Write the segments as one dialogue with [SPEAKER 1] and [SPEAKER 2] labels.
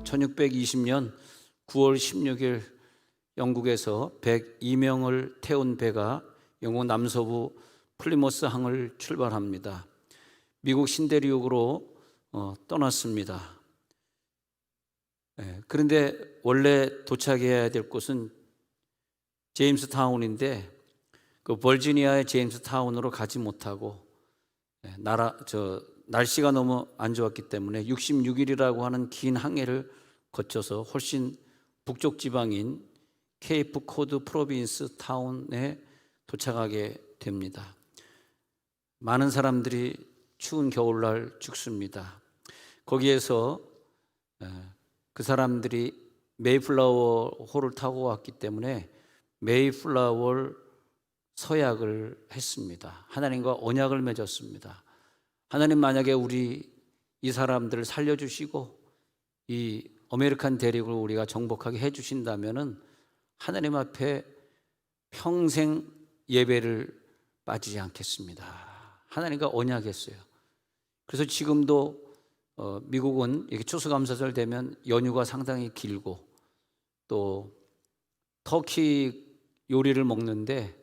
[SPEAKER 1] 1620년 9월 16일 영국에서 102명을 태운 배가 영국 남서부 플리머스 항을 출발합니다. 미국 신대륙으로 떠났습니다. 그런데 원래 도착해야 될 곳은 제임스타운인데 그 버지니아의 제임스타운으로 가지 못하고 날씨가 너무 안 좋았기 때문에 66일이라고 하는 긴 항해를 거쳐서 훨씬 북쪽 지방인 케이프 코드 프로빈스 타운에 도착하게 됩니다. 많은 사람들이 추운 겨울날 죽습니다. 거기에서 그 사람들이 메이플라워 호를 타고 왔기 때문에 메이플라워 서약을 했습니다. 하나님과 언약을 맺었습니다. 하나님, 만약에 우리 이 사람들을 살려주시고 이 아메리칸 대륙을 우리가 정복하게 해주신다면은 하나님 앞에 평생 예배를 빠지지 않겠습니다. 하나님과 언약했어요. 그래서 지금도 미국은 이렇게 추수감사절 되면 연휴가 상당히 길고 또 터키 요리를 먹는데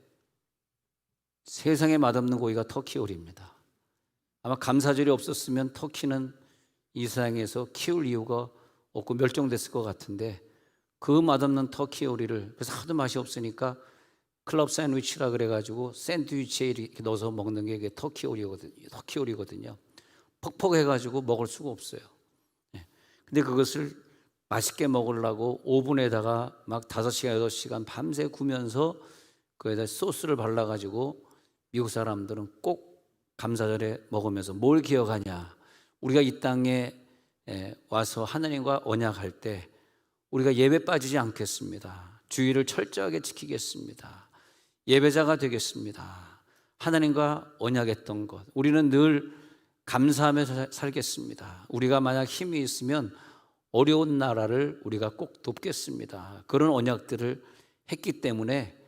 [SPEAKER 1] 세상에 맛없는 고기가 터키 요리입니다. 아마 감사절이 없었으면 터키는 이 세상에서 키울 이유가 없고 멸종됐을 것 같은데 그 맛없는 터키 요리를, 그래서 하도 맛이 없으니까 클럽 샌드위치라 그래가지고 샌드위치에 이렇게 넣어서 먹는 게 터키 요리거든요. 퍽퍽해가지고 먹을 수가 없어요. 근데 그것을 맛있게 먹으려고 오븐에다가 막 5시간, 8시간 밤새 구면서 거기다 소스를 발라가지고 미국 사람들은 꼭 감사절에 먹으면서 뭘 기억하냐? 우리가 이 땅에 와서 하나님과 언약할 때 우리가 예배 빠지지 않겠습니다. 주의를 철저하게 지키겠습니다. 예배자가 되겠습니다. 하나님과 언약했던 것, 우리는 늘 감사하며 살겠습니다. 우리가 만약 힘이 있으면 어려운 나라를 우리가 꼭 돕겠습니다. 그런 언약들을 했기 때문에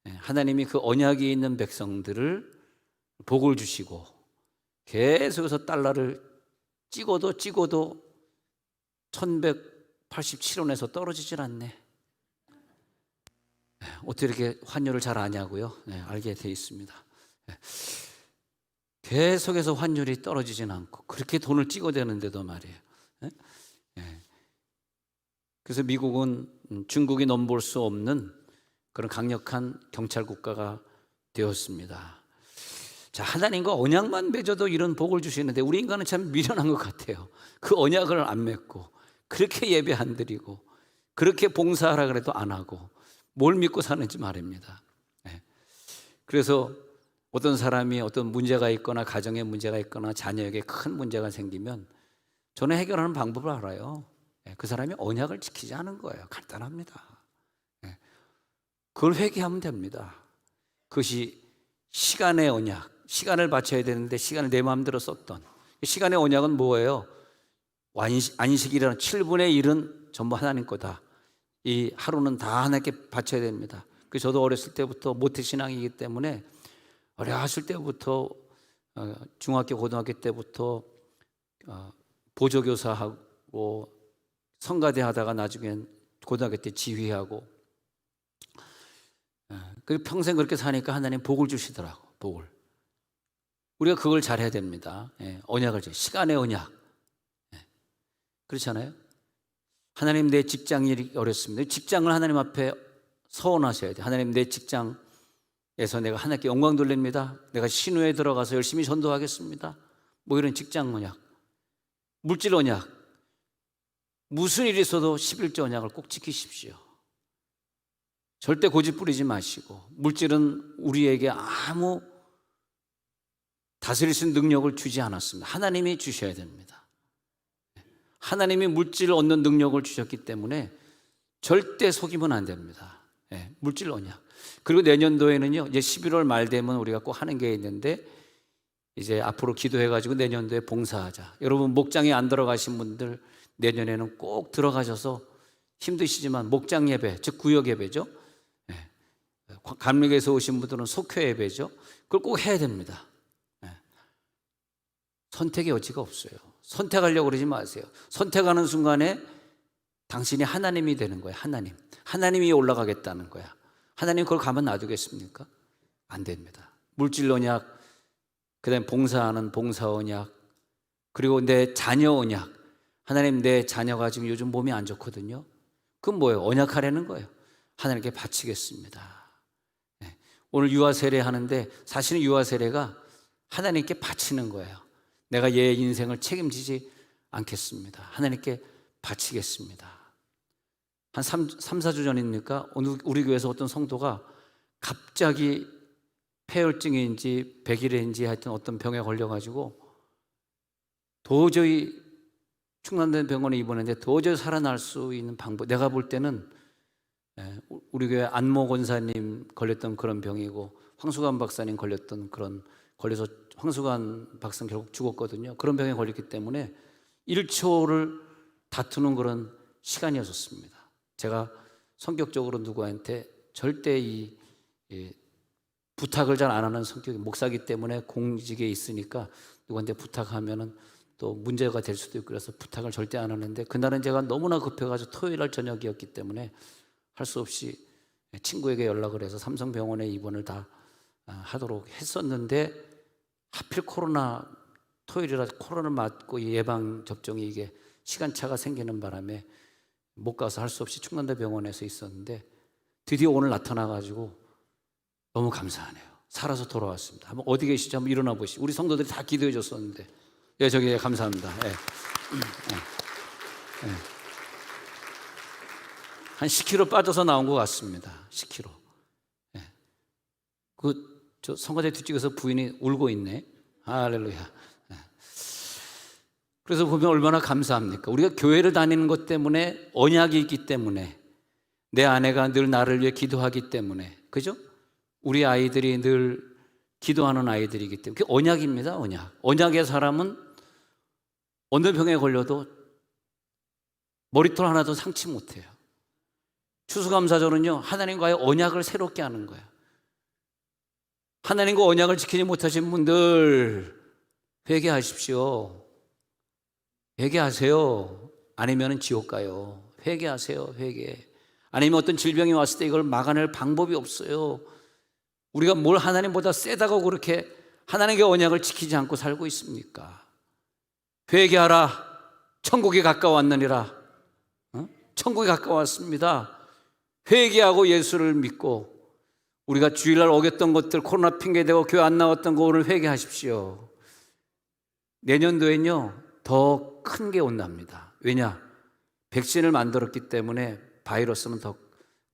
[SPEAKER 1] 하나님이 그 언약이 있는 백성들을 복을 주시고 계속해서 달러를 찍어도 1187원에서 떨어지질 않네. 어떻게 이렇게 환율을 잘 아냐고요? 알게 돼 있습니다. 계속해서 환율이 떨어지진 않고 그렇게 돈을 찍어대는데도 말이에요. 그래서 미국은 중국이 넘볼 수 없는 그런 강력한 경찰 국가가 되었습니다. 자, 하나님과 언약만 맺어도 이런 복을 주시는데 우리 인간은 참 미련한 것 같아요. 그 언약을 안 맺고 그렇게 예배 안 드리고 그렇게 봉사하라 그래도 안 하고 뭘 믿고 사는지 말입니다. 그래서 어떤 사람이 어떤 문제가 있거나 가정에 문제가 있거나 자녀에게 큰 문제가 생기면 저는 해결하는 방법을 알아요. 그 사람이 언약을 지키지 않은 거예요. 간단합니다. 그걸 회개하면 됩니다. 그것이 시간의 언약, 시간을 바쳐야 되는데 시간을 내 마음대로 썼던 시간의 언약은 뭐예요? 안식이라는 7분의 1은 전부 하나님 거다. 이 하루는 다 하나님께 바쳐야 됩니다. 그래서 저도 어렸을 때부터 모태신앙이기 때문에 어렸을 때부터 중학교, 고등학교 때부터 보조교사하고 성가대 하다가 나중엔 고등학교 때 지휘하고 평생 그렇게 사니까 하나님 복을 주시더라고. 복을. 우리가 그걸 잘해야 됩니다. 언약을, 시간의 언약. 그렇잖아요. 하나님, 내 직장일이 어렵습니다. 직장을 하나님 앞에 서원하셔야 돼요. 하나님, 내 직장에서 내가 하나님께 영광 돌립니다. 내가 신우에 들어가서 열심히 전도하겠습니다. 뭐 이런 직장 언약. 물질 언약. 무슨 일이 있어도 11조 언약을 꼭 지키십시오. 절대 고집 부리지 마시고, 물질은 우리에게 아무 다스릴 수 있는 능력을 주지 않았습니다. 하나님이 주셔야 됩니다. 하나님이 물질을 얻는 능력을 주셨기 때문에 절대 속이면 안 됩니다. 물질 언약. 그리고 내년도에는요, 이제 11월 말 되면 우리가 꼭 하는 게 있는데, 이제 앞으로 기도해가지고 내년도에 봉사하자. 여러분, 목장에 안 들어가신 분들 내년에는 꼭 들어가셔서 힘드시지만 목장 예배, 즉 구역 예배죠. 감리교에서 오신 분들은 속회 예배죠. 그걸 꼭 해야 됩니다. 선택의 여지가 없어요. 선택하려고 그러지 마세요. 선택하는 순간에 당신이 하나님이 되는 거야. 하나님이 올라가겠다는 거야. 하나님 그걸 가만 놔두겠습니까? 안 됩니다. 물질 언약, 그다음에 봉사하는 봉사 언약, 그리고 내 자녀 언약. 하나님, 내 자녀가 지금 요즘 몸이 안 좋거든요. 그건 뭐예요? 언약하라는 거예요. 하나님께 바치겠습니다. 네. 오늘 유아 세례 하는데 사실은 유아 세례가 하나님께 바치는 거예요. 내가 얘 인생을 책임지지 않겠습니다. 하나님께 바치겠습니다. 한 3, 4주 전입니까? 오늘 우리 교회에서 어떤 성도가 갑자기 폐혈증인지 백일인지 하여튼 어떤 병에 걸려가지고 도저히 충남된 병원에 입원했는데 도저히 살아날 수 있는 방법, 내가 볼 때는 우리 교회 안모 권사님 걸렸던 그런 병이고 황수관 박사님 걸려서 황수관 박사는 결국 죽었거든요. 그런 병에 걸렸기 때문에 1초를 다투는 그런 시간이었습니다. 제가 성격적으로 누구한테 절대 이 부탁을 잘 안 하는 성격이, 목사기 때문에 공직에 있으니까 누구한테 부탁하면은 또 문제가 될 수도 있고 그래서 부탁을 절대 안 하는데, 그날은 제가 너무나 급해가지고 토요일 날 저녁이었기 때문에 할 수 없이 친구에게 연락을 해서 삼성병원에 입원을 다 하도록 했었는데, 하필 토요일이라 코로나를 맞고 예방 접종이 이게 시간차가 생기는 바람에 못 가서 할 수 없이 충남대 병원에서 있었는데, 드디어 오늘 나타나가지고 너무 감사하네요. 살아서 돌아왔습니다. 한번 어디 계시죠? 한번 일어나 보시죠. 우리 성도들이 다 기도해 줬었는데, 저기 감사합니다. 한 10kg 빠져서 나온 것 같습니다. 10kg. 저 성가대 뒷집에서 부인이 울고 있네. 할렐루야. 그래서 보면 얼마나 감사합니까? 우리가 교회를 다니는 것 때문에, 언약이 있기 때문에, 내 아내가 늘 나를 위해 기도하기 때문에, 그죠? 우리 아이들이 늘 기도하는 아이들이기 때문에, 그게 언약입니다. 언약의 사람은 어느 병에 걸려도 머리털 하나도 상치 못해요. 추수감사절은요, 하나님과의 언약을 새롭게 하는 거예요. 하나님과 언약을 지키지 못하신 분들 회개하십시오. 회개하세요. 아니면 지옥 가요. 회개하세요. 회개. 아니면 어떤 질병이 왔을 때 이걸 막아낼 방법이 없어요. 우리가 뭘 하나님보다 세다고 그렇게 하나님의 언약을 지키지 않고 살고 있습니까? 회개하라. 천국이 가까웠느니라. 천국이 가까웠습니다. 회개하고 예수를 믿고, 우리가 주일날 어겼던 것들, 코로나 핑계대고 교회 안 나왔던 거 오늘 회개하십시오. 내년도엔요 더 큰 게 온답니다. 왜냐? 백신을 만들었기 때문에 바이러스는 더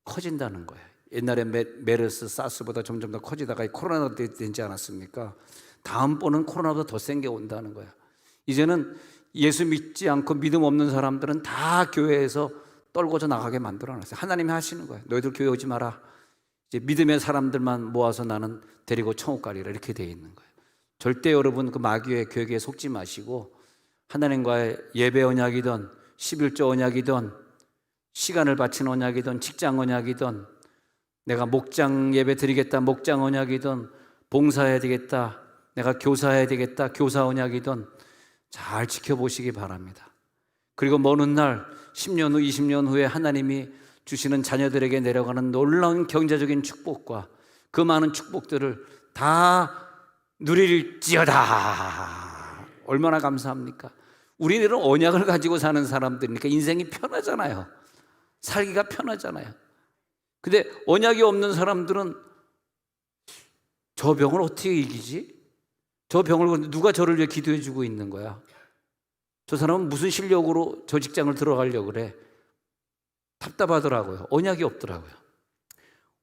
[SPEAKER 1] 커진다는 거예요. 옛날에 메르스, 사스보다 점점 더 커지다가 코로나가 되지 않았습니까? 다음번은 코로나보다 더 센 게 온다는 거야. 이제는 예수 믿지 않고 믿음 없는 사람들은 다 교회에서 떨궈져 나가게 만들어놨어요. 하나님이 하시는 거예요. 너희들 교회 오지 마라. 이제 믿음의 사람들만 모아서 나는 데리고 천국 가리라, 이렇게 되어 있는 거예요. 절대 여러분 그 마귀의 교회에 속지 마시고, 하나님과의 예배 언약이든 11조 언약이든 시간을 바치는 언약이든 직장 언약이든, 내가 목장 예배 드리겠다 목장 언약이든, 봉사해야 되겠다, 내가 교사해야 되겠다 교사 언약이든 잘 지켜보시기 바랍니다. 그리고 먼 훗날 10년 후 20년 후에 하나님이 주시는 자녀들에게 내려가는 놀라운 경제적인 축복과 그 많은 축복들을 다 누릴지어다. 얼마나 감사합니까? 우리들은 언약을 가지고 사는 사람들이니까 인생이 편하잖아요. 살기가 편하잖아요. 근데 언약이 없는 사람들은 저 병을 어떻게 이기지? 저 병을 누가 저를 위해 기도해 주고 있는 거야? 저 사람은 무슨 실력으로 저 직장을 들어가려고 그래? 답답하더라고요. 언약이 없더라고요.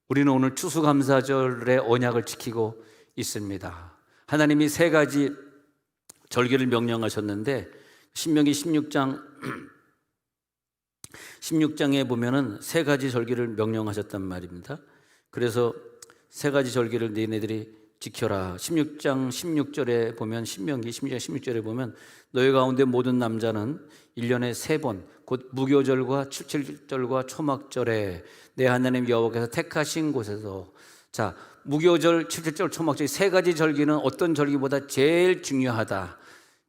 [SPEAKER 1] 우리는 오늘 추수감사절의 언약을 지키고 있습니다. 하나님이 3가지 절기를 명령하셨는데, 신명기 16장에 보면은 3가지 절기를 명령하셨단 말입니다. 그래서 3가지 절기를 너희들이 지켜라. 16장 16절에 보면, 신명기 16장 16절에 보면, 너희 가운데 모든 남자는 1년에 3번 곧 무교절과 칠칠절과 초막절에 내 하나님 여호와께서 택하신 곳에서, 자, 무교절, 칠칠절, 초막절 3가지 절기는 어떤 절기보다 제일 중요하다.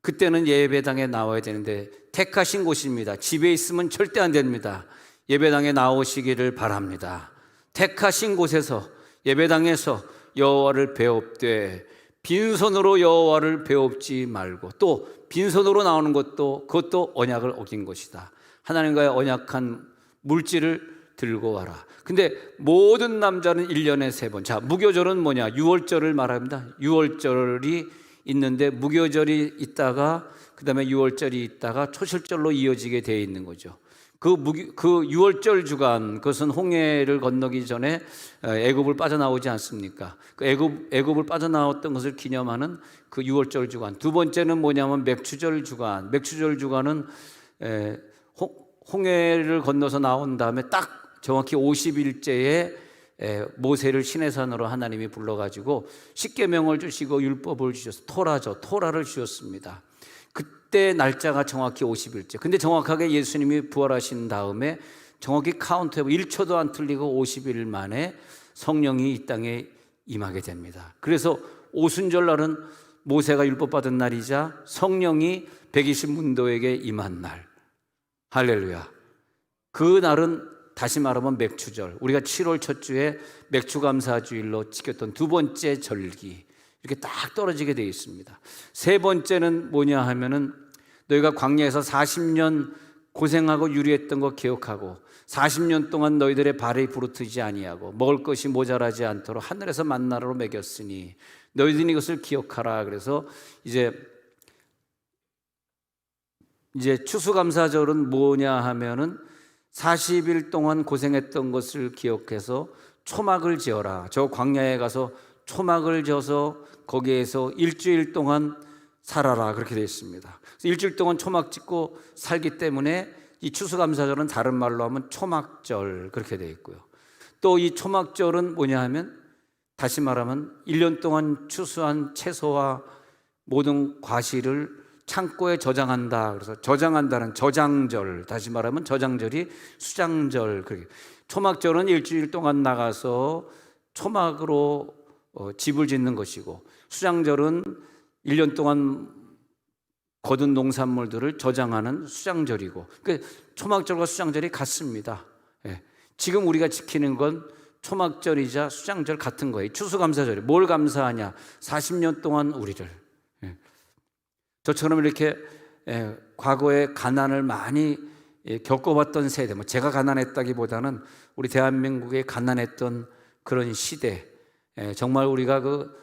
[SPEAKER 1] 그때는 예배당에 나와야 되는데 택하신 곳입니다. 집에 있으면 절대 안 됩니다. 예배당에 나오시기를 바랍니다. 택하신 곳에서 예배당에서 여호와를 배웁되 빈손으로 여호와를 배웁지 말고, 또 빈손으로 나오는 것도 그것도 언약을 어긴 것이다. 하나님과의 언약한 물질을 들고 와라. 근데 모든 남자는 1년에 3번. 자, 무교절은 뭐냐? 유월절을 말합니다. 유월절이 있는데 무교절이 있다가 그다음에 유월절이 있다가 초실절로 이어지게 되어 있는 거죠. 그 유월절 주간, 그것은 홍해를 건너기 전에 애굽을 빠져나오지 않습니까? 그 애굽을 빠져나왔던 것을 기념하는 그 유월절 주간. 두 번째는 뭐냐면 맥추절 주간. 맥추절 주간은 홍해를 건너서 나온 다음에 딱 정확히 50일째에 모세를 시내산으로 하나님이 불러가지고 십계명을 주시고 율법을 주셔서 토라를 주셨습니다. 그때 날짜가 정확히 50일째. 근데 정확하게 예수님이 부활하신 다음에 정확히 카운트해보 1초도 안 틀리고 50일 만에 성령이 이 땅에 임하게 됩니다. 그래서 오순절 날은 모세가 율법 받은 날이자 성령이 120문도에게 임한 날. 할렐루야. 그 날은 다시 말하면 맥추절, 우리가 7월 첫 주에 맥추감사주일로 지켰던 두 번째 절기, 이렇게 딱 떨어지게 되어 있습니다. 세 번째는 뭐냐 하면은 너희가 광야에서 40년 고생하고 유리했던 거 기억하고 40년 동안 너희들의 발이 부르트지 아니하고 먹을 것이 모자라지 않도록 하늘에서 만나로 먹였으니 너희들이 이것을 기억하라. 그래서 이제 추수감사절은 뭐냐 하면은 40일 동안 고생했던 것을 기억해서 초막을 지어라. 저 광야에 가서 초막을 지어서 거기에서 일주일 동안 살아라. 그렇게 되어 있습니다. 일주일 동안 초막 짓고 살기 때문에 이 추수감사절은 다른 말로 하면 초막절, 그렇게 되어 있고요. 또 이 초막절은 뭐냐 하면 다시 말하면 1년 동안 추수한 채소와 모든 과실을 창고에 저장한다. 그래서 저장한다는 저장절, 다시 말하면 저장절이 수장절. 그렇게 초막절은 일주일 동안 나가서 초막으로 집을 짓는 것이고, 수장절은 1년 동안 거둔 농산물들을 저장하는 수장절이고, 그러니까 초막절과 수장절이 같습니다. 지금 우리가 지키는 건 초막절이자 수장절 같은 거예요. 추수감사절이 뭘 감사하냐? 40년 동안 우리를, 저처럼 이렇게 과거에 가난을 많이 겪어봤던 세대, 제가 가난했다기보다는 우리 대한민국에 가난했던 그런 시대, 정말 우리가 그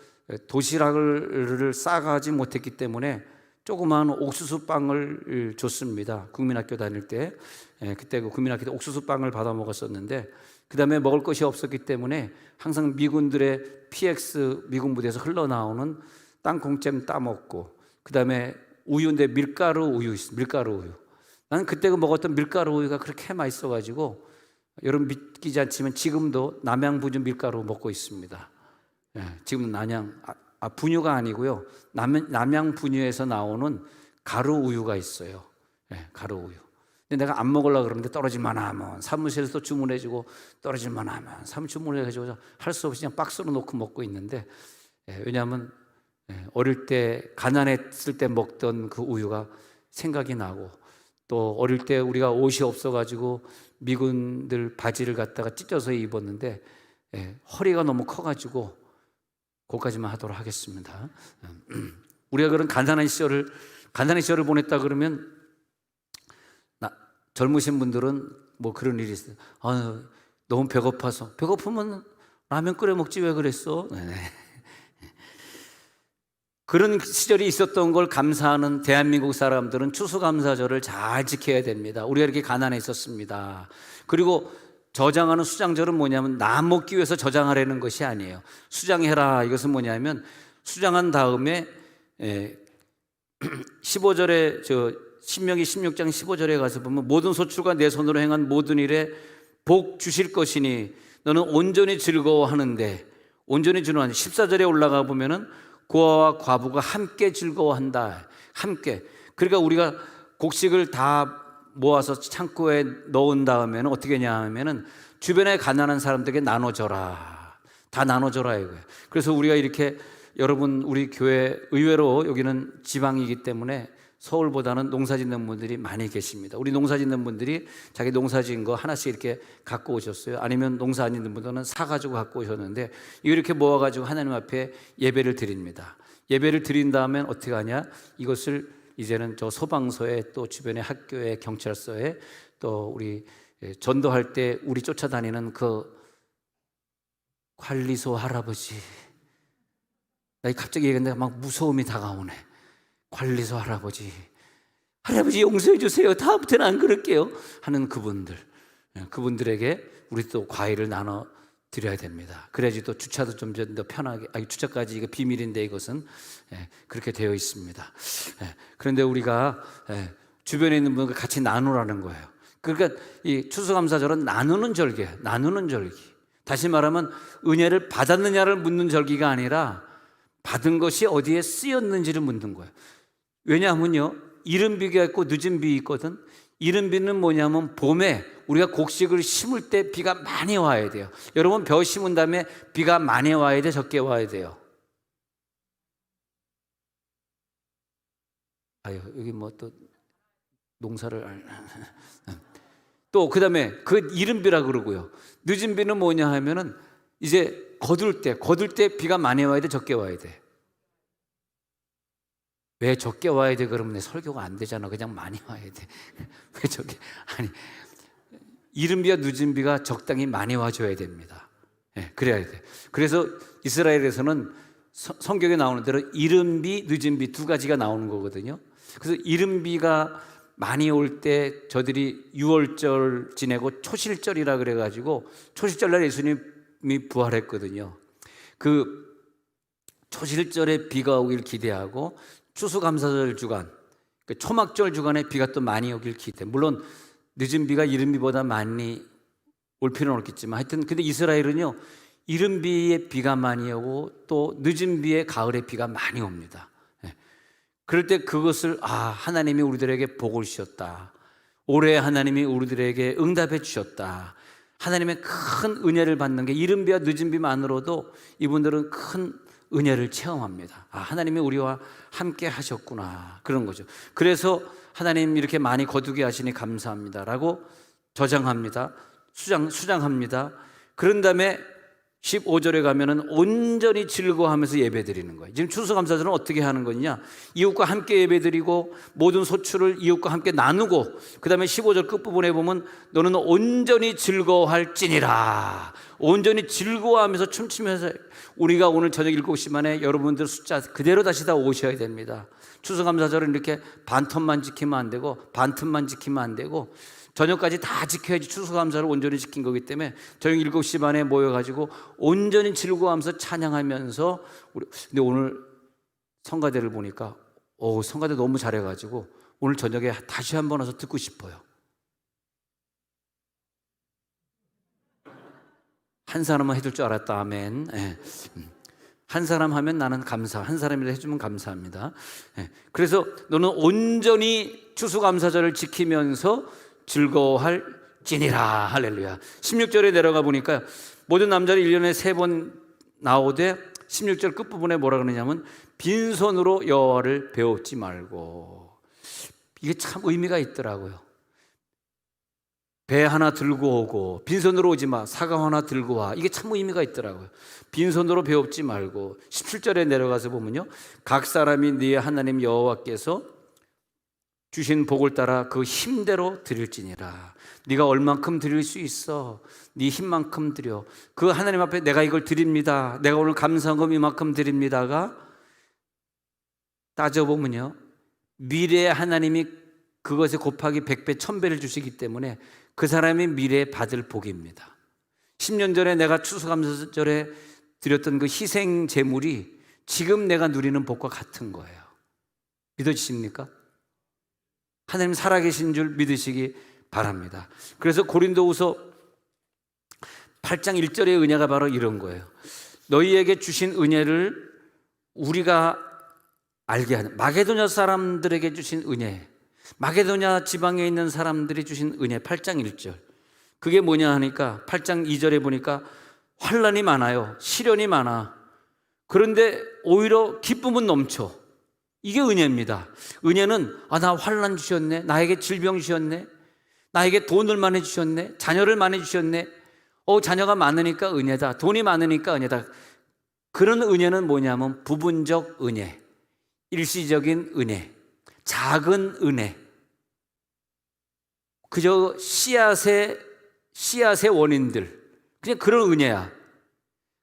[SPEAKER 1] 도시락을 싸가지 못했기 때문에 조그마한 옥수수빵을 줬습니다. 국민학교 다닐 때. 그때 그 국민학교 때 옥수수빵을 받아 먹었었는데, 그 다음에 먹을 것이 없었기 때문에 항상 미군들의 PX 미군 부대에서 흘러나오는 땅콩잼 따먹고, 그 다음에 우유인데 밀가루 우유 있어. 밀가루 우유. 나는 그때 먹었던 밀가루 우유가 그렇게 맛있어가지고, 여러분 믿기지 않지만 지금도 남양부주 밀가루 먹고 있습니다. 지금 분유가 아니고요, 남양분유에서 나오는 가루 우유가 있어요. 가루 우유. 근데 내가 안 먹으려고 그러는데 떨어질만 하면 사무실에서 주문해주고, 떨어질만 하면 사무실 주문해가지고 할 수 없이 그냥 박스로 놓고 먹고 있는데, 왜냐하면 어릴 때 가난했을 때 먹던 그 우유가 생각이 나고, 또 어릴 때 우리가 옷이 없어가지고 미군들 바지를 갖다가 찢어서 입었는데 허리가 너무 커가지고, 거기까지만 하도록 하겠습니다. 우리가 그런 가난한 시절을 보냈다 그러면, 젊으신 분들은 뭐 그런 일이 있어요. 너무 배고파서. 배고프면 라면 끓여 먹지 왜 그랬어? 그런 시절이 있었던 걸 감사하는 대한민국 사람들은 추수감사절을 잘 지켜야 됩니다. 우리가 이렇게 가난했었습니다. 그리고 저장하는 수장절은 뭐냐면 남 먹기 위해서 저장하려는 것이 아니에요. 수장해라, 이것은 뭐냐면 수장한 다음에 15절에 신명기 16장 15절에 가서 보면 모든 소출과 내 손으로 행한 모든 일에 복 주실 것이니 너는 온전히 즐거워하는데, 온전히 즐거워하는데 14절에 올라가 보면은 고아와 과부가 함께 즐거워한다. 함께. 그러니까 우리가 곡식을 다 모아서 창고에 넣은 다음에는 어떻게 하냐 하면은 주변에 가난한 사람들에게 나눠줘라. 다 나눠줘라 이거예요. 그래서 우리가 이렇게, 여러분 우리 교회 의외로 여기는 지방이기 때문에 서울보다는 농사 짓는 분들이 많이 계십니다. 우리 농사 짓는 분들이 자기 농사 지은 거 하나씩 이렇게 갖고 오셨어요. 아니면 농사 안 짓는 분들은 사가지고 갖고 오셨는데 이렇게 모아가지고 하나님 앞에 예배를 드립니다. 예배를 드린 다음엔 어떻게 하냐? 이것을 이제는 저 소방서에 또 주변의 학교에 경찰서에 또 우리 전도할 때 우리 쫓아다니는 그 관리소 할아버지, 나 갑자기 얘기했는데 막 무서움이 다가오네. 관리소 할아버지, 할아버지 용서해 주세요. 다음부터는 안 그럴게요 하는 그분들에게 우리 또 과일을 나눠 드려야 됩니다. 그래야지 또 주차도 좀 더 편하게. 주차까지 이거 비밀인데 이것은 그렇게 되어 있습니다. 그런데 우리가 주변에 있는 분과 같이 나누라는 거예요. 그러니까 이 추수감사절은 나누는 절기예요. 나누는 절기. 다시 말하면 은혜를 받았느냐를 묻는 절기가 아니라 받은 것이 어디에 쓰였는지를 묻는 거예요. 왜냐하면요, 이른 비가 있고 늦은 비 있거든. 이른 비는 뭐냐면 봄에 우리가 곡식을 심을 때 비가 많이 와야 돼요. 여러분 벼 심은 다음에 비가 많이 와야 돼, 적게 와야 돼요? 여기 뭐 또 농사를 또 그다음에 그 이른 비라 그러고요. 늦은 비는 뭐냐 하면은 이제 거둘 때 비가 많이 와야 돼, 적게 와야 돼? 왜 적게 와야 돼? 그러면 내 설교가 안 되잖아. 그냥 많이 와야 돼. 왜 적게? 아니, 이른 비와 늦은 비가 적당히 많이 와줘야 됩니다. 그래야 돼. 그래서 이스라엘에서는 성경에 나오는 대로 이른 비, 늦은 비 두 가지가 나오는 거거든요. 그래서 이른 비가 많이 올 때 저들이 유월절 지내고 초실절이라 그래가지고 초실절날 예수님이 부활했거든요. 그 초실절에 비가 오길 기대하고 추수감사절 주간, 그 초막절 주간에 비가 또 많이 오길 기대. 물론 늦은 비가 이른 비보다 많이 올 필요는 없겠지만 하여튼 근데 이스라엘은요, 이른 비에 비가 많이 오고 또 늦은 비에 가을에 비가 많이 옵니다. 그럴 때 그것을 하나님이 우리들에게 복을 주셨다. 올해 하나님이 우리들에게 응답해 주셨다. 하나님의 큰 은혜를 받는 게 이른 비와 늦은 비만으로도 이분들은 큰 은혜를 체험합니다. 하나님이 우리와 함께 하셨구나, 그런 거죠. 그래서 하나님 이렇게 많이 거두게 하시니 감사합니다라고 저장합니다. 수장합니다. 그런 다음에 15절에 가면은 온전히 즐거워하면서 예배드리는 거예요. 지금 추수감사절은 어떻게 하는 거냐? 이웃과 함께 예배드리고 모든 소출을 이웃과 함께 나누고, 그 다음에 15절 끝부분에 보면 너는 온전히 즐거워할지니라. 온전히 즐거워하면서 춤추면서. 우리가 오늘 저녁 7시 반에 여러분들 숫자 그대로 다시 다 오셔야 됩니다. 추수감사절은 이렇게 반텀만 지키면 안 되고 반틈만 지키면 안 되고 저녁까지 다 지켜야지 추수감사를 온전히 지킨 거기 때문에 저녁 7시 반에 모여가지고 온전히 즐거워하면서 찬양하면서 근데 오늘 성가대를 보니까 성가대 너무 잘해가지고 오늘 저녁에 다시 한번 와서 듣고 싶어요. 한 사람은 해줄 줄 알았다. 아멘. 한 사람 하면 나는 한 사람이라도 해주면 감사합니다. 그래서 너는 온전히 추수감사절을 지키면서 즐거워할지니라. 할렐루야. 16절에 내려가 보니까 모든 남자를 1년에 3번 나오되 16절 끝부분에 뭐라 그러냐면 빈손으로 여호와를 배웁지 말고. 이게 참 의미가 있더라고요. 배 하나 들고 오고 빈손으로 오지 마. 사과 하나 들고 와. 이게 참 의미가 있더라고요. 빈손으로 배웁지 말고. 17절에 내려가서 보면요, 각 사람이 네 하나님 여호와께서 주신 복을 따라 그 힘대로 드릴지니라. 네가 얼만큼 드릴 수 있어, 네 힘만큼 드려. 그 하나님 앞에 내가 이걸 드립니다, 내가 오늘 감사금 이만큼 드립니다가 따져보면요, 미래에 하나님이 그것에 곱하기 100배 1000배를 주시기 때문에 그 사람이 미래에 받을 복입니다. 10년 전에 내가 추수감사절에 드렸던 그 희생 제물이 지금 내가 누리는 복과 같은 거예요. 믿어지십니까? 하나님 살아계신 줄 믿으시기 바랍니다. 그래서 고린도후서 8장 1절의 은혜가 바로 이런 거예요. 너희에게 주신 은혜를 우리가 알게 하는, 마게도냐 사람들에게 주신 은혜, 마게도냐 지방에 있는 사람들이 주신 은혜. 8장 1절 그게 뭐냐 하니까 8장 2절에 보니까 환난이 많아요. 시련이 많아. 그런데 오히려 기쁨은 넘쳐. 이게 은혜입니다. 은혜는 나 환난 주셨네, 나에게 질병 주셨네, 나에게 돈을 많이 주셨네, 자녀를 많이 주셨네. 자녀가 많으니까 은혜다, 돈이 많으니까 은혜다. 그런 은혜는 뭐냐면 부분적 은혜, 일시적인 은혜, 작은 은혜, 그저 씨앗의 원인들, 그냥 그런 은혜야.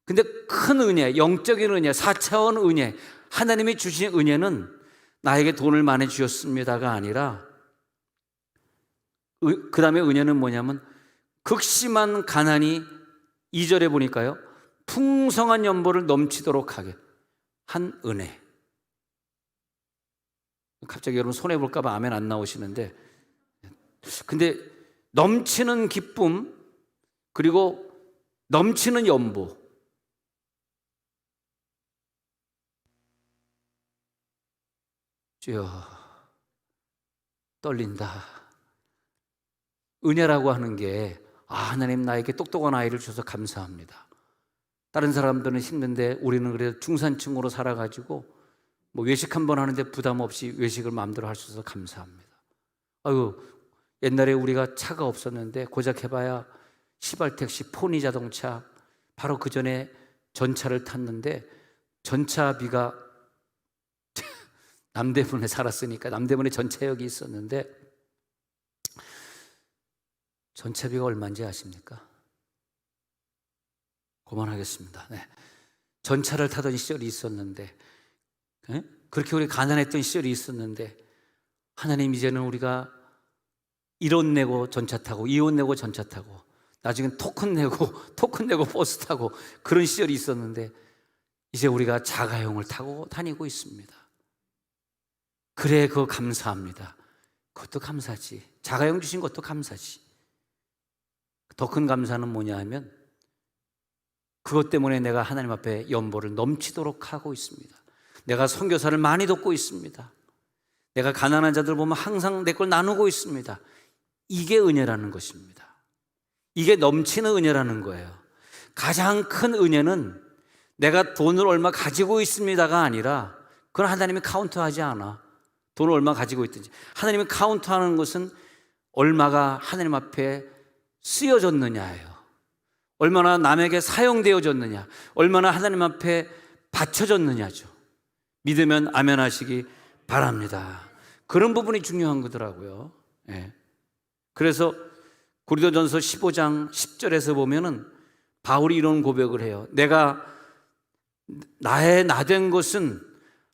[SPEAKER 1] 근데 큰 은혜, 영적인 은혜, 4차원 은혜, 하나님이 주신 은혜는 나에게 돈을 많이 주셨습니다가 아니라, 그 다음에 은혜는 뭐냐면 극심한 가난이 2절에 보니까요, 풍성한 연보를 넘치도록 하게 한 은혜. 갑자기 여러분 손해볼까 봐 아멘 안 나오시는데, 근데 넘치는 기쁨, 그리고 넘치는 연보, 주여 떨린다. 은혜라고 하는 게 하나님 나에게 똑똑한 아이를 주셔서 감사합니다. 다른 사람들은 힘든데 우리는 그래도 중산층으로 살아가지고 외식 한번 하는데 부담 없이 외식을 마음대로 할 수 있어서 감사합니다. 옛날에 우리가 차가 없었는데 고작 해봐야 시발택시, 포니 자동차, 바로 그 전에 전차를 탔는데, 전차비가 남대문에 살았으니까 남대문에 전차역이 있었는데, 전차비가 얼마인지 아십니까? 그만하겠습니다. 네. 전차를 타던 시절이 있었는데, 그렇게 우리 가난했던 시절이 있었는데, 하나님 이제는 우리가 1원 내고 전차 타고 2원 내고 전차 타고 나중엔 토큰 내고 버스 타고 그런 시절이 있었는데, 이제 우리가 자가용을 타고 다니고 있습니다. 그래, 그거 감사합니다. 그것도 감사지. 자가용 주신 것도 감사지. 더 큰 감사는 뭐냐 하면 그것 때문에 내가 하나님 앞에 연보를 넘치도록 하고 있습니다. 내가 선교사를 많이 돕고 있습니다. 내가 가난한 자들 보면 항상 내 걸 나누고 있습니다. 이게 은혜라는 것입니다. 이게 넘치는 은혜라는 거예요. 가장 큰 은혜는 내가 돈을 얼마 가지고 있습니다가 아니라, 그건 하나님이 카운트하지 않아. 돈을 얼마 가지고 있든지. 하나님이 카운트하는 것은 얼마가 하나님 앞에 쓰여졌느냐예요. 얼마나 남에게 사용되어졌느냐, 얼마나 하나님 앞에 바쳐졌느냐죠. 믿으면 아멘 하시기 바랍니다. 그런 부분이 중요한 거더라고요. 그래서 고린도전서 15장 10절에서 보면은 바울이 이런 고백을 해요. 내가 나의 나된 것은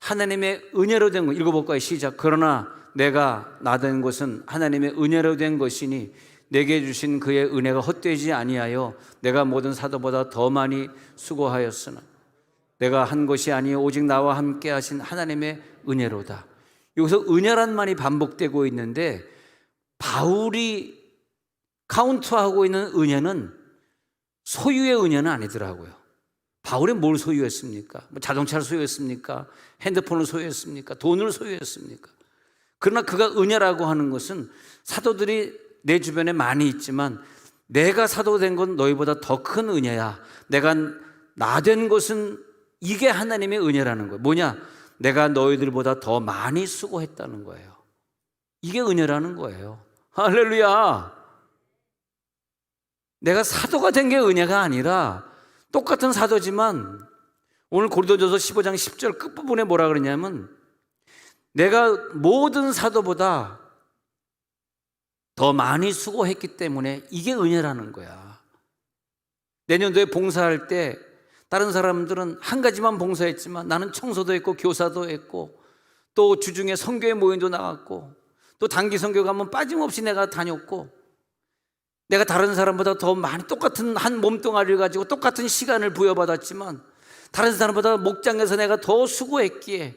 [SPEAKER 1] 하나님의 은혜로 된 것. 읽어볼까요? 시작. 그러나 내가 나된 것은 하나님의 은혜로 된 것이니 내게 주신 그의 은혜가 헛되지 아니하여 내가 모든 사도보다 더 많이 수고하였으나 내가 한 것이 아니요 오직 나와 함께 하신 하나님의 은혜로다. 여기서 은혜란 말이 반복되고 있는데, 바울이 카운트하고 있는 은혜는 소유의 은혜는 아니더라고요. 바울이 뭘 소유했습니까? 자동차를 소유했습니까? 핸드폰을 소유했습니까? 돈을 소유했습니까? 그러나 그가 은혜라고 하는 것은, 사도들이 내 주변에 많이 있지만 내가 사도 된 건 너희보다 더 큰 은혜야. 내가 나 된 것은 이게 하나님의 은혜라는 거예요. 뭐냐? 내가 너희들보다 더 많이 수고했다는 거예요. 이게 은혜라는 거예요. 할렐루야. 내가 사도가 된 게 은혜가 아니라, 똑같은 사도지만 오늘 고린도전서 15장 10절 끝부분에 뭐라 그러냐면, 내가 모든 사도보다 더 많이 수고했기 때문에 이게 은혜라는 거야. 내년도에 봉사할 때 다른 사람들은 한 가지만 봉사했지만 나는 청소도 했고 교사도 했고 또 주중에 선교회 모임도 나갔고 또 단기 선교 가면 빠짐없이 내가 다녔고, 내가 다른 사람보다 더 많이 똑같은 한 몸뚱아리를 가지고 똑같은 시간을 부여받았지만 다른 사람보다 목장에서 내가 더 수고했기에,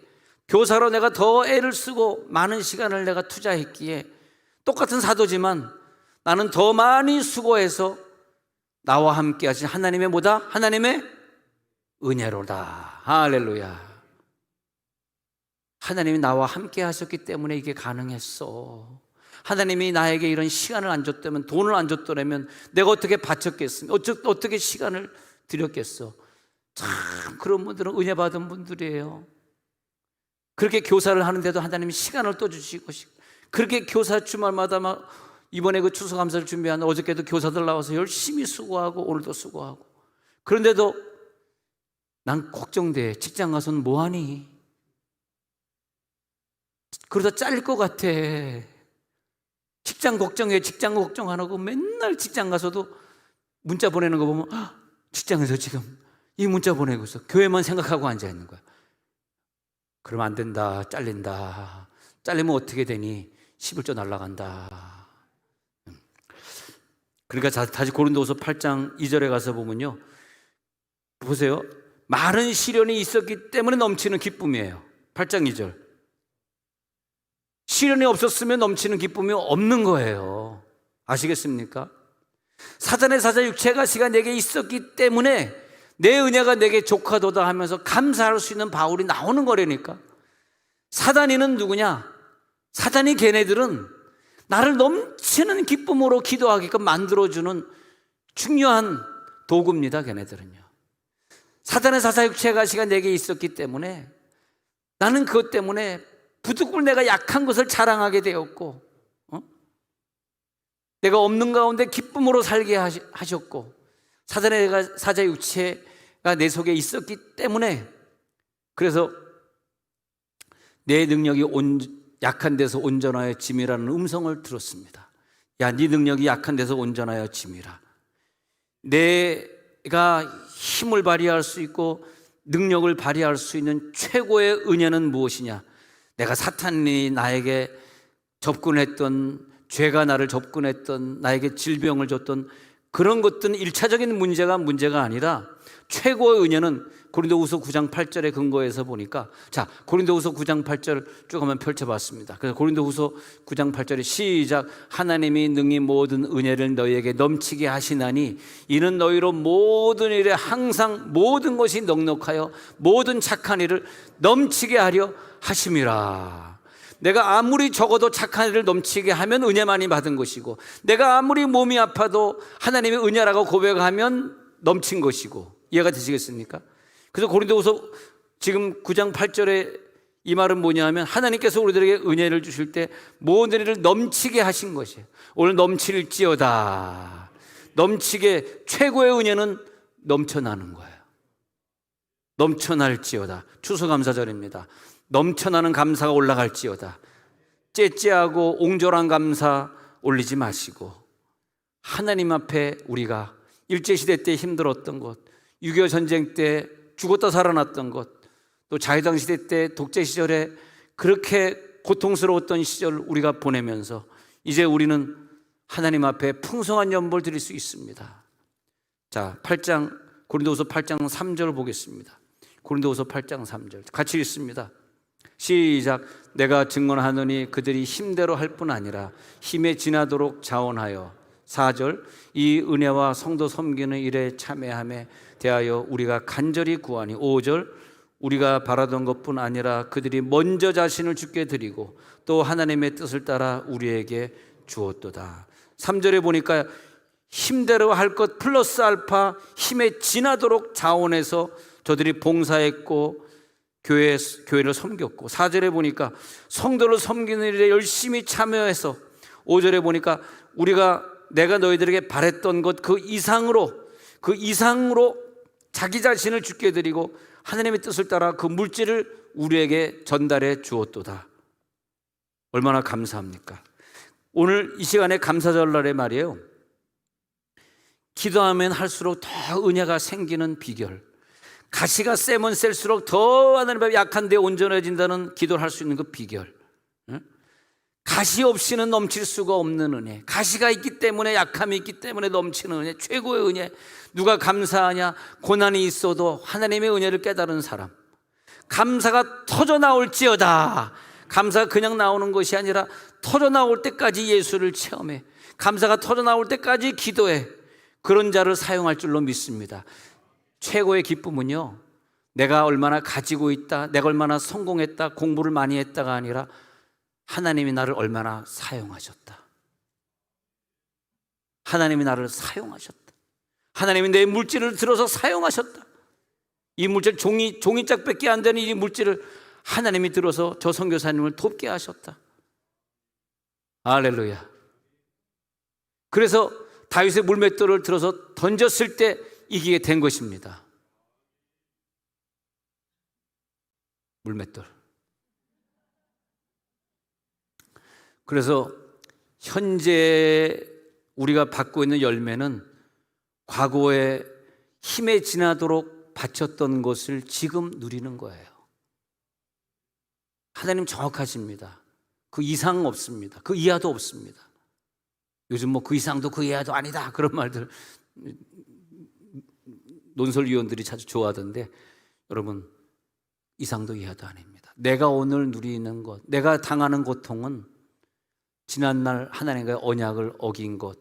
[SPEAKER 1] 교사로 내가 더 애를 쓰고 많은 시간을 내가 투자했기에, 똑같은 사도지만 나는 더 많이 수고해서 나와 함께 하신 하나님의 뭐다? 하나님의 은혜로다. 할렐루야. 하나님이 나와 함께 하셨기 때문에 이게 가능했어. 하나님이 나에게 이런 시간을 안 줬다면, 돈을 안 줬더라면 내가 어떻게 바쳤겠습니까? 어떻게 시간을 드렸겠어? 참 그런 분들은 은혜 받은 분들이에요. 그렇게 교사를 하는데도 하나님이 시간을 또 주시고, 그렇게 교사 주말마다 막 이번에 그 추수감사를 준비한 어저께도 교사들 나와서 열심히 수고하고 오늘도 수고하고, 그런데도 난 걱정돼. 직장 가서는 뭐하니? 그러다 잘릴 것 같아. 직장 걱정해. 직장 걱정 안 하고 맨날 직장 가서도 문자 보내는 거 보면 직장에서 지금 이 문자 보내고 있어. 교회만 생각하고 앉아있는 거야. 그러면 안 된다. 잘린다. 잘리면 어떻게 되니? 11조 날아간다. 그러니까 다시 고린도후서 8장 2절에 가서 보면요, 보세요. 많은 시련이 있었기 때문에 넘치는 기쁨이에요. 8장 2절. 시련이 없었으면 넘치는 기쁨이 없는 거예요. 아시겠습니까? 사단의 사자 육체가시가 내게 있었기 때문에 내 은혜가 내게 족하도다 하면서 감사할 수 있는 바울이 나오는 거라니까. 사단이는 누구냐? 사단이 걔네들은 나를 넘치는 기쁨으로 기도하게끔 만들어주는 중요한 도구입니다. 걔네들은요. 사단의 사자 육체가시가 내게 있었기 때문에 나는 그것 때문에 부득불 내가 약한 것을 자랑하게 되었고, 내가 없는 가운데 기쁨으로 살게 하셨고, 사단의 사자 육체가 내 속에 있었기 때문에, 그래서 내 능력이 약한 데서 온전하여 짐이라는 음성을 들었습니다. 야, 네 능력이 약한 데서 온전하여 짐이라. 내가 힘을 발휘할 수 있고 능력을 발휘할 수 있는 최고의 은혜는 무엇이냐? 내가 사탄이 나에게 접근했던, 죄가 나를 접근했던, 나에게 질병을 줬던 그런 것들은 1차적인 문제가 아니라 최고의 은혜는 고린도후서 9장 8절의 근거에서 보니까, 자, 고린도후서 9장 8절 쭉 한번 펼쳐봤습니다. 그래서 고린도후서 9장 8절에 시작. 하나님이 능히 모든 은혜를 너희에게 넘치게 하시나니 이는 너희로 모든 일에 항상 모든 것이 넉넉하여 모든 착한 일을 넘치게 하려 하심이라. 내가 아무리 적어도 착한 일을 넘치게 하면 은혜 많이 받은 것이고, 내가 아무리 몸이 아파도 하나님의 은혜라고 고백하면 넘친 것이고, 이해가 되시겠습니까? 그래서 고린도후서 지금 9장 8절에 이 말은 뭐냐면, 하나님께서 우리들에게 은혜를 주실 때 모든 일을 넘치게 하신 것이에요. 오늘 넘칠지어다. 넘치게, 최고의 은혜는 넘쳐나는 거예요. 넘쳐날지어다. 추수감사절입니다. 넘쳐나는 감사가 올라갈지어다. 째째하고 옹졸한 감사 올리지 마시고, 하나님 앞에 우리가 일제시대 때 힘들었던 것, 6.25 전쟁 때 죽었다 살아났던 것, 또 자유당 시대 때 독재 시절에 그렇게 고통스러웠던 시절 우리가 보내면서 이제 우리는 하나님 앞에 풍성한 연보를 드릴 수 있습니다. 자, 고린도후서 8장 3절 보겠습니다. 고린도후서 8장 3절 같이 읽습니다. 시작. 내가 증언하노니 그들이 힘대로 할 뿐 아니라 힘에 지나도록 자원하여. 4절. 이 은혜와 성도 섬기는 일에 참여함에 대하여 우리가 간절히 구하니. 5절. 우리가 바라던 것뿐 아니라 그들이 먼저 자신을 주께 드리고 또 하나님의 뜻을 따라 우리에게 주었도다. 3절에 보니까 힘대로 할 것 플러스 알파 힘에 지나도록 자원해서 저들이 봉사했고 교회를 섬겼고, 4절에 보니까 성도를 섬기는 일에 열심히 참여해서, 5절에 보니까 내가 너희들에게 바랬던 것 그 이상으로 자기 자신을 주께 드리고 하나님의 뜻을 따라 그 물질을 우리에게 전달해 주었도다. 얼마나 감사합니까? 오늘 이 시간에 감사절날의 말이에요. 기도하면 할수록 더 은혜가 생기는 비결, 가시가 세면 셀수록 더 하나님 앞에 약한데 온전해진다는 기도를 할 수 있는 그 비결, 가시 없이는 넘칠 수가 없는 은혜, 가시가 있기 때문에, 약함이 있기 때문에 넘치는 은혜, 최고의 은혜. 누가 감사하냐? 고난이 있어도 하나님의 은혜를 깨달은 사람. 감사가 터져 나올지어다. 감사가 그냥 나오는 것이 아니라 터져 나올 때까지 예수를 체험해, 감사가 터져 나올 때까지 기도해. 그런 자를 사용할 줄로 믿습니다. 최고의 기쁨은요, 내가 얼마나 가지고 있다, 내가 얼마나 성공했다, 공부를 많이 했다가 아니라 하나님이 나를 얼마나 사용하셨다. 하나님이 나를 사용하셨다. 하나님이 내 물질을 들어서 사용하셨다. 이 물질 종이짝밖에 안 되는 이 물질을 하나님이 들어서 저 선교사님을 돕게 하셨다. 할렐루야. 그래서 다윗의 물맷돌을 들어서 던졌을 때 이기게 된 것입니다. 물맷돌. 그래서 현재 우리가 받고 있는 열매는 과거에 힘에 지나도록 바쳤던 것을 지금 누리는 거예요. 하나님 정확하십니다. 그 이상 없습니다. 그 이하도 없습니다. 요즘 뭐 그 이상도 그 이하도 아니다 그런 말들 논설위원들이 자주 좋아하던데, 여러분, 이상도 이하도 아닙니다. 내가 오늘 누리는 것, 내가 당하는 고통은 지난날 하나님과의 언약을 어긴 것,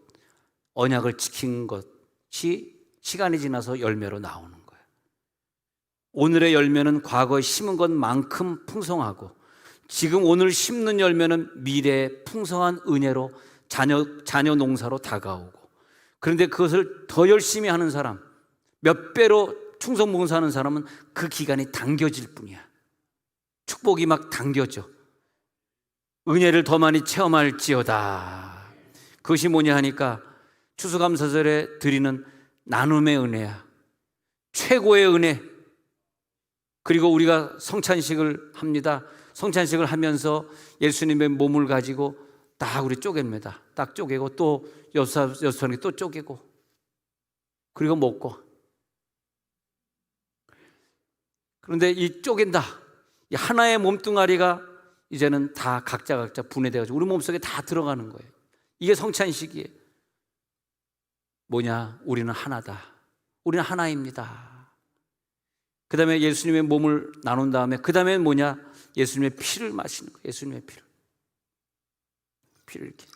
[SPEAKER 1] 언약을 지킨 것이 시간이 지나서 열매로 나오는 거예요. 오늘의 열매는 과거에 심은 것만큼 풍성하고, 지금 오늘 심는 열매는 미래의 풍성한 은혜로 자녀 농사로 다가오고, 그런데 그것을 더 열심히 하는 사람, 몇 배로 충성 봉사하는 사람은 그 기간이 당겨질 뿐이야. 축복이 막 당겨져. 은혜를 더 많이 체험할지어다. 그것이 뭐냐 하니까 추수감사절에 드리는 나눔의 은혜야. 최고의 은혜. 그리고 우리가 성찬식을 합니다. 성찬식을 하면서 예수님의 몸을 가지고 딱 우리 쪼갭니다. 딱 쪼개고 또 여섯사람이 또 쪼개고, 그리고 먹고. 그런데 이 쪼갠다, 이 하나의 몸뚱아리가 이제는 다 각자 분해돼가지고 우리 몸속에 다 들어가는 거예요. 이게 성찬식이에요. 뭐냐? 우리는 하나다. 우리는 하나입니다. 그 다음에 예수님의 몸을 나눈 다음에 그 다음에 뭐냐? 예수님의 피를 마시는 거예요. 예수님의 피를 이렇게.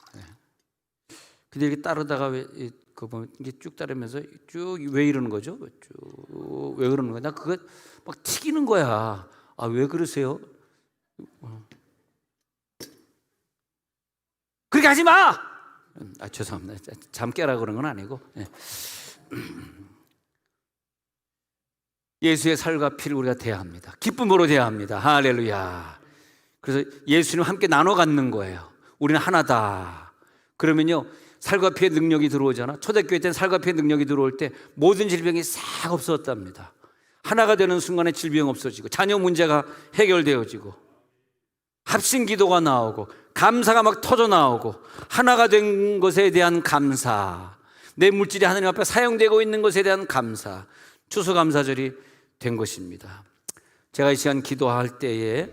[SPEAKER 1] 근데 이렇게 따르다가 그거 보면 이게 쭉 따르면서 쭉 왜 이러는 거죠? 쭉 왜 그러는 거야? 나 그거 막 튀기는 거야. 아, 왜 그러세요? 그렇게 하지 마! 아, 죄송합니다. 잠 깨라 그런 건 아니고. 예수의 살과 피를 우리가 대합니다. 기쁨으로 대합니다. 할렐루야. 그래서 예수님 함께 나눠 갖는 거예요. 우리는 하나다. 그러면요, 살과 피의 능력이 들어오잖아. 초대교회 때는 살과 피의 능력이 들어올 때 모든 질병이 싹 없어졌답니다. 하나가 되는 순간에 질병 없어지고, 자녀 문제가 해결되어지고, 합심 기도가 나오고, 감사가 막 터져 나오고, 하나가 된 것에 대한 감사, 내 물질이 하나님 앞에 사용되고 있는 것에 대한 감사, 추수감사절이 된 것입니다. 제가 이 시간 기도할 때에